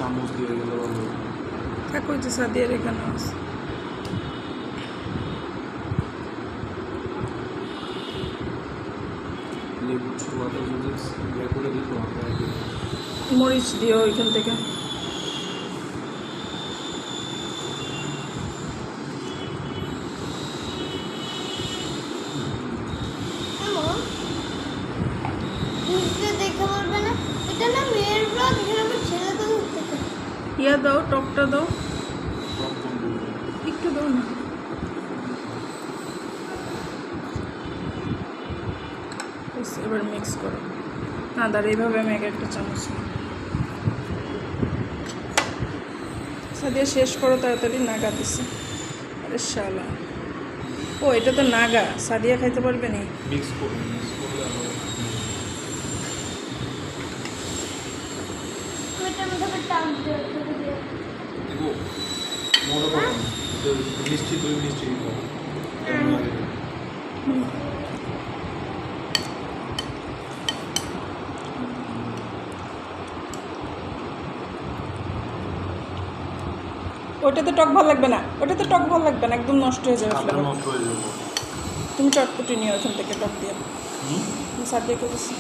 চামচ দিয়ে গেলে ভালো। থাকো যে সাদিয়ার এখানে আছে। লেবু ছোলাটা যদি ইয়ে করে দিত আমরা মরিচ দিও ওইখান থেকে। ইয়া দাও, টকটা দাও, একটু দাও না। এবার মিক্স করো। না দাঁড়া, এইভাবে আমি একটা চামচ নিই। সাদিয়া শেষ করো তাড়াতাড়ি, নাগা দিছে। আরে শালা, ও এটা তো নাগা, সাদিয়া খাইতে পারবে না। মিক্স করলে আবার দেখো মনে করো মিষ্টি দই মিষ্টি কেমন লাগে। ওইটাতে টক ভালো লাগবে না, ওইটাতে টক ভালো লাগবে না, একদম নষ্ট হয়ে যাবে ফ্লেভার। নষ্ট হয়ে যাবে। তুমি চটপটি নিও ওখান থেকে টক দিয়ে। সাদিয়া করেছি।